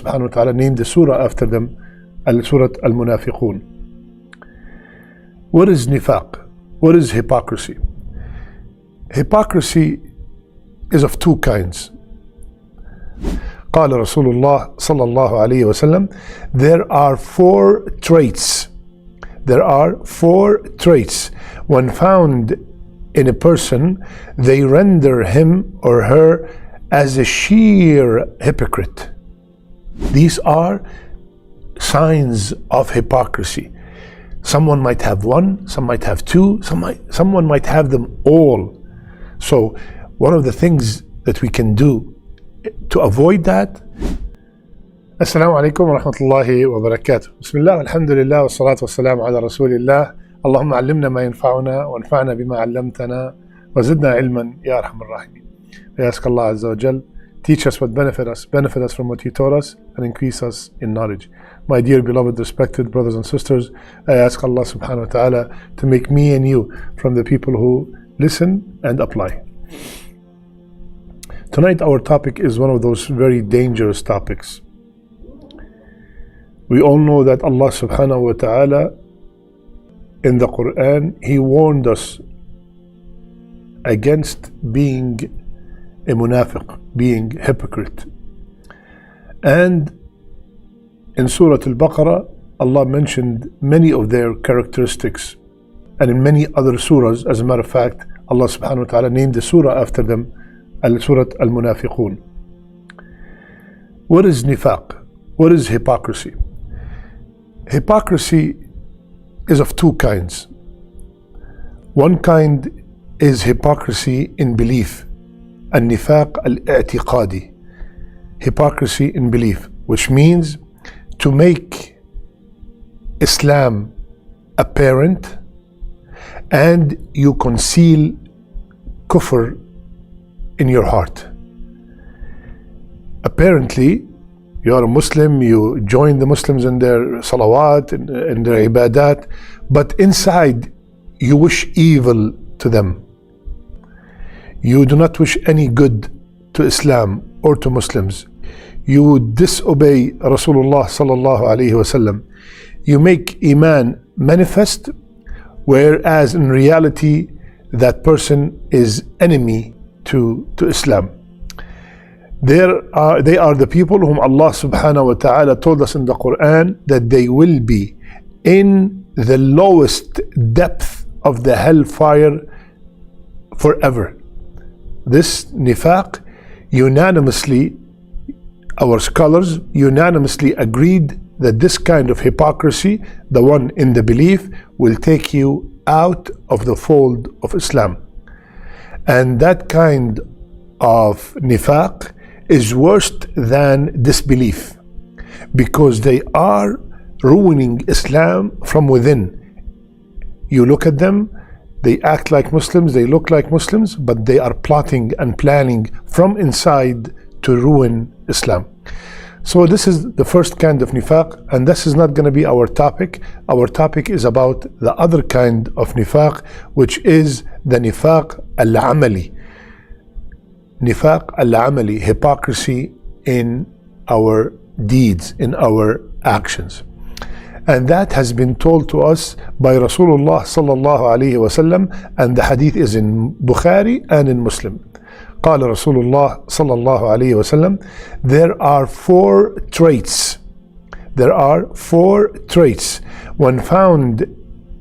subhanahu wa ta'ala named the surah after them, Surah Al-Munafiqun. What is nifaq? What is hypocrisy? Hypocrisy is of two kinds. قال رسول الله صلى الله عليه وسلم, there are four traits. There are four traits. When found in a person, they render him or her as a sheer hypocrite. These are signs of hypocrisy. Someone might have one, some might have two, someone might have them all. So one of the things that we can do to avoid that. Assalamu alaikum wa rahmatullahi wa barakatuh. Bismillah, alhamdulillah, wa salatu wa salam ala rasulillah. Allahumma allimna ma yanfa'una wa anfa'na bima 'allamtana wa zidna ilman ya arhamar rahimin. I ask Allah Azza wa Jal, teach us what benefit us from what you taught us, and increase us in knowledge. My dear beloved respected brothers and sisters, I ask Allah subhanahu wa ta'ala to make me and you from the people who listen and apply. Tonight our topic is one of those very dangerous topics. We all know that Allah subhanahu wa ta'ala in the Quran, He warned us against being a munafiq, being hypocrite. And in Surah Al-Baqarah, Allah mentioned many of their characteristics. And in many other surahs, as a matter of fact, Allah subhanahu wa ta'ala named the surah after them, Surah Al-Munafiqun. What is nifaq? What is hypocrisy? Hypocrisy is of two kinds. One kind is hypocrisy in belief, النفاق الاعتقادي, hypocrisy in belief, which means to make Islam apparent and you conceal kufr in your heart. Apparently, you are a Muslim, you join the Muslims in their salawat, in their ibadat, but inside you wish evil to them. You do not wish any good to Islam or to Muslims. You disobey Rasulullah sallallahu alaihi wasallam. You make Iman manifest, whereas in reality that person is enemy to Islam. They are the people whom Allah subhanahu wa ta'ala told us in the Quran that they will be in the lowest depth of the hellfire forever. This nifaq, unanimously, our scholars unanimously agreed that this kind of hypocrisy, the one in the belief, will take you out of the fold of Islam. And that kind of nifaq is worse than disbelief, because they are ruining Islam from within. You look at them, they act like Muslims, they look like Muslims, but they are plotting and planning from inside to ruin Islam. So this is the first kind of nifaq, and this is not going to be our topic. Our topic is about the other kind of nifaq, which is the nifaq al-amali. Nifaq al-amali, hypocrisy in our deeds, in our actions. And that has been told to us by Rasulullah sallallahu alayhi wasallam, and the hadith is in Bukhari and in Muslim. قال رسول الله صلى الله عليه وسلم, there are four traits. There are four traits. When found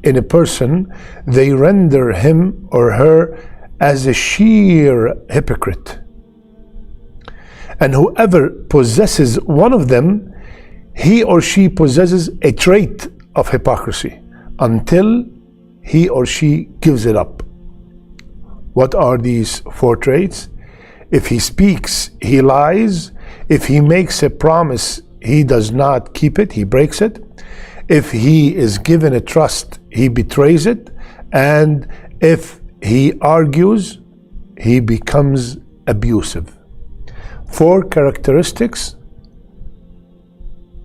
in a person, they render him or her as a sheer hypocrite. And whoever possesses one of them, he or she possesses a trait of hypocrisy until he or she gives it up. What are these four traits? If he speaks, he lies. If he makes a promise, he does not keep it, he breaks it. If he is given a trust, he betrays it. And if he argues, he becomes abusive. Four characteristics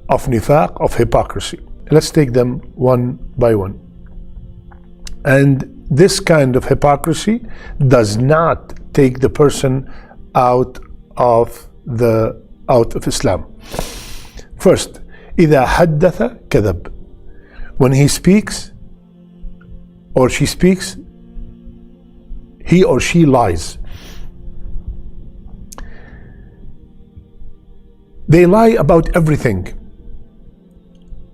of nifaq, of hypocrisy. Let's take them one by one. And this kind of hypocrisy does not take the person out of Islam. First, إذا حدث كذب. When he speaks or she speaks, he or she lies. They lie about everything.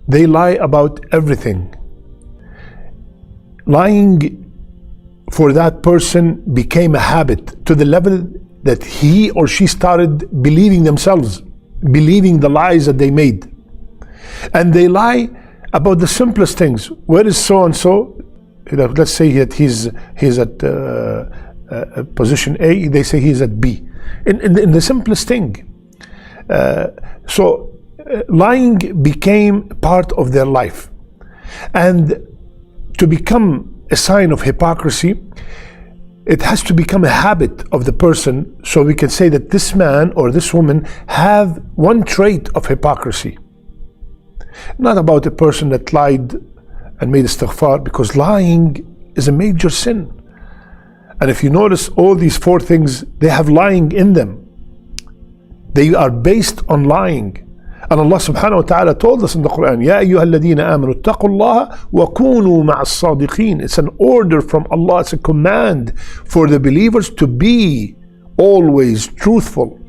They lie about everything. Lying for that person became a habit to the level that he or she started believing themselves, believing the lies that they made. And they lie about the simplest things. Where is so and so? Let's say that he's at position A. They say he's at B. In the simplest thing. So lying became part of their life. And to become a sign of hypocrisy, it has to become a habit of the person, so we can say that this man or this woman have one trait of hypocrisy. Not about a person that lied and made istighfar, because lying is a major sin. And if you notice, all these four things, they have lying in them. They are based on lying. And Allah subhanahu wa ta'ala told us in the Quran, Ya ayyuha alladhina amanu attaqu Allah wa kunu ma'as sadiqeen. It's an order from Allah, it's a command for the believers to be always truthful.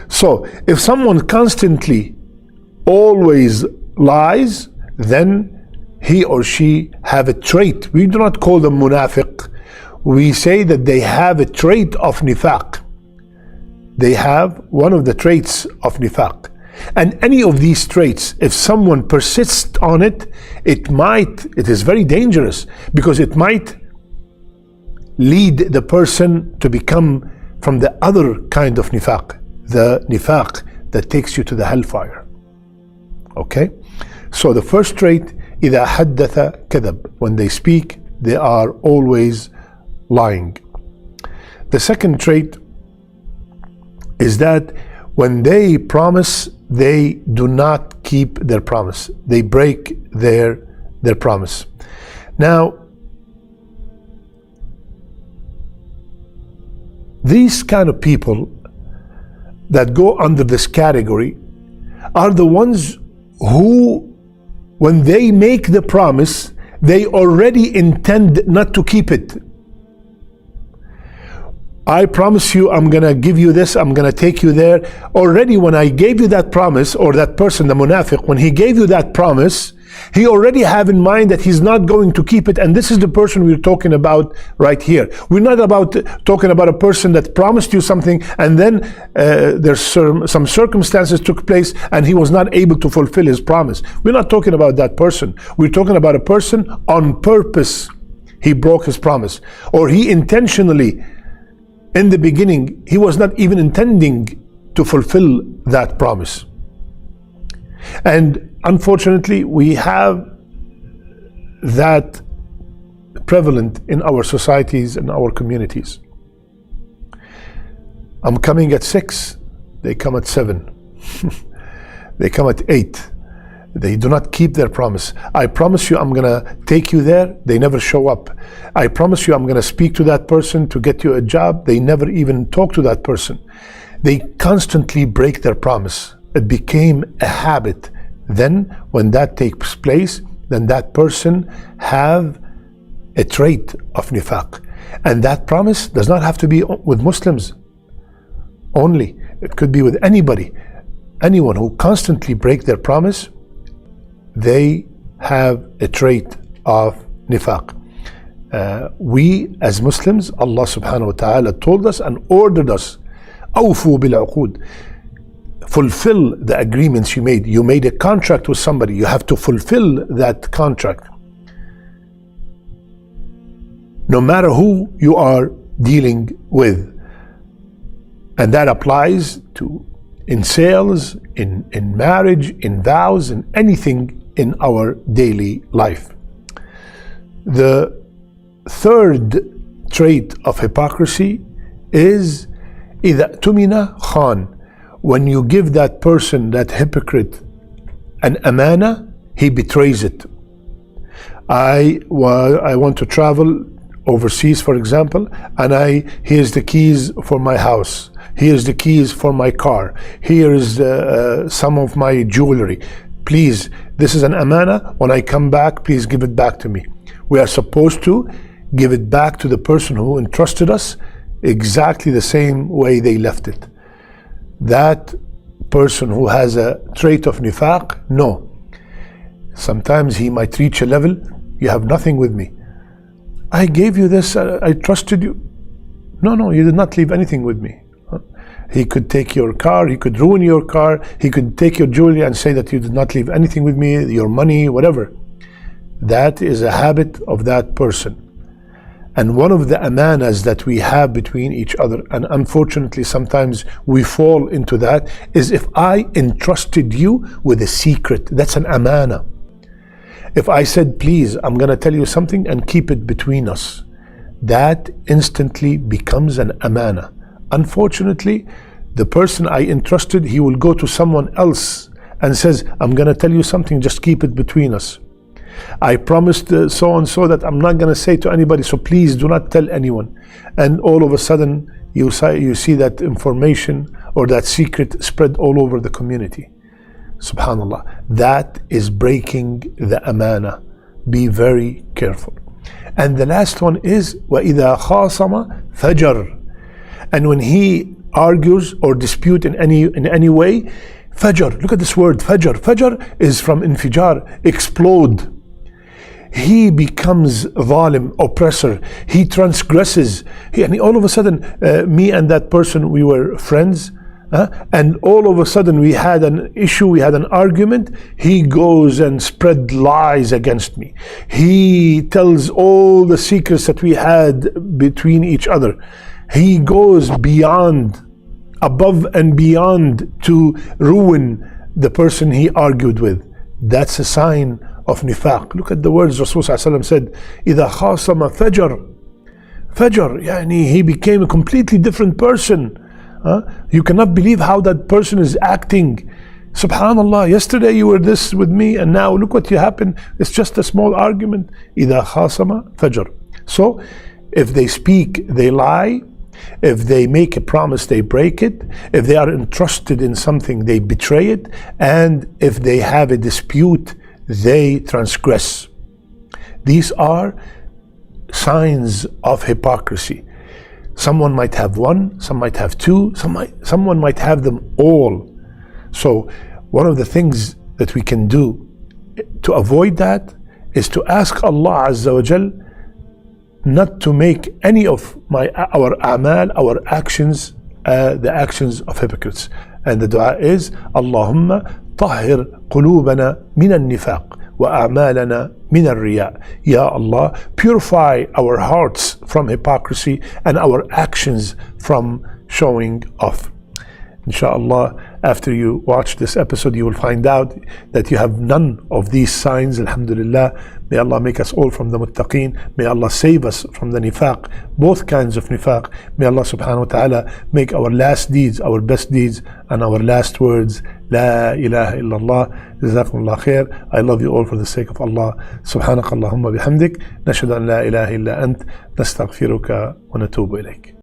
So if someone constantly always lies, then he or she have a trait. We do not call them munafiq. We say that they have a trait of nifaq. They have one of the traits of nifaq. And any of these traits, if someone persists on it, it is very dangerous, because it might lead the person to become from the other kind of nifaq, the nifaq that takes you to the hellfire. Okay? So the first trait, إذا حدث كذب. When they speak, they are always lying. The second trait is that when they promise, they do not keep their promise. They break their promise. Now, these kind of people that go under this category are the ones who, when they make the promise, they already intend not to keep it. I promise you I'm gonna give you this, I'm gonna take you there. Already when I gave you that promise, or that person, the munafiq, when he gave you that promise, he already have in mind that he's not going to keep it. And this is the person we're talking about right here. We're not talking about a person that promised you something and then there's some circumstances took place and he was not able to fulfill his promise. We're not talking about that person. We're talking about a person on purpose. He broke his promise, or he intentionally, in the beginning, he was not even intending to fulfill that promise. And unfortunately, we have that prevalent in our societies and our communities. I'm coming at 6, they come at 7. They come at 8. They do not keep their promise. I promise you I'm gonna take you there, they never show up. I promise you I'm gonna speak to that person to get you a job, they never even talk to that person. They constantly break their promise. It became a habit. Then when that takes place, then that person have a trait of nifaq. And that promise does not have to be with Muslims only. It could be with anybody. Anyone who constantly break their promise, they have a trait of nifaq. We as Muslims, Allah subhanahu wa ta'ala told us and ordered us, awfu bil uqud. Fulfill the agreements you made. You made a contract with somebody, you have to fulfill that contract. No matter who you are dealing with. And that applies to in sales, in marriage, in vows, in anything in our daily life. The third trait of hypocrisy is إذا اؤتمن خان. When you give that person, that hypocrite, an amana, he betrays it. I want to travel overseas, for example, and here's the keys for my house. Here's the keys for my car. Here's some of my jewelry. Please, this is an amana. When I come back, please give it back to me. We are supposed to give it back to the person who entrusted us exactly the same way they left it. That person who has a trait of nifaq, no. Sometimes he might reach a level, you have nothing with me. I gave you this, I trusted you. No, you did not leave anything with me. He could take your car, he could ruin your car, he could take your jewelry and say that you did not leave anything with me, your money, whatever. That is a habit of that person. And one of the amanas that we have between each other, and unfortunately sometimes we fall into that, is if I entrusted you with a secret, that's an amana. If I said, please, I'm going to tell you something and keep it between us, that instantly becomes an amana. Unfortunately, the person I entrusted, he will go to someone else and says, I'm going to tell you something, just keep it between us. I promised so and so that I'm not going to say to anybody, so please do not tell anyone. And all of a sudden, you see that information or that secret spread all over the community. Subhanallah. That is breaking the amana. Be very careful. And the last one is وَإِذَا خَاصَمَ فَجَرْ. And when he argues or dispute in any way, fajr. Look at this word, fajr. Fajr is from infijar, explode. He becomes zalim, oppressor. He transgresses. And all of a sudden, me and that person, we were friends. And all of a sudden we had an issue, we had an argument. He goes and spread lies against me. He tells all the secrets that we had between each other. He goes beyond, above and beyond to ruin the person he argued with. That's a sign of nifaq. Look at the words Rasulullah said, إِذَا خَاصَمَ فَجَرْ. Fajr, yani he became a completely different person. You cannot believe how that person is acting. Subhanallah, yesterday you were this with me and now look what you happened. It's just a small argument. إِذَا خَاصَمَ فَجَرْ. So, if they speak, they lie. If they make a promise, they break it. If they are entrusted in something, they betray it. And if they have a dispute, they transgress. These are signs of hypocrisy. Someone might have one, some might have two, someone might have them all. So one of the things that we can do to avoid that is to ask Allah Azza wa Jal not to make any of our a'mal, our actions, the actions of hypocrites. And the dua is, Allahumma tahhir qulubana min al-nifaq wa a'malana min al-riya. Ya Allah, purify our hearts from hypocrisy and our actions from showing off. Inshallah, after you watch this episode, you will find out that you have none of these signs. Alhamdulillah. May Allah make us all from the muttaqeen. May Allah save us from the nifaq, both kinds of nifaq. May Allah subhanahu wa ta'ala make our last deeds our best deeds and our last words La ilaha illallah. Jazakumullah khair. I love you all for the sake of Allah. Subhanakallahumma bihamdik. Nashhadu an la ilaha illa ant. Nastaghfiruka wa natubu ilayk.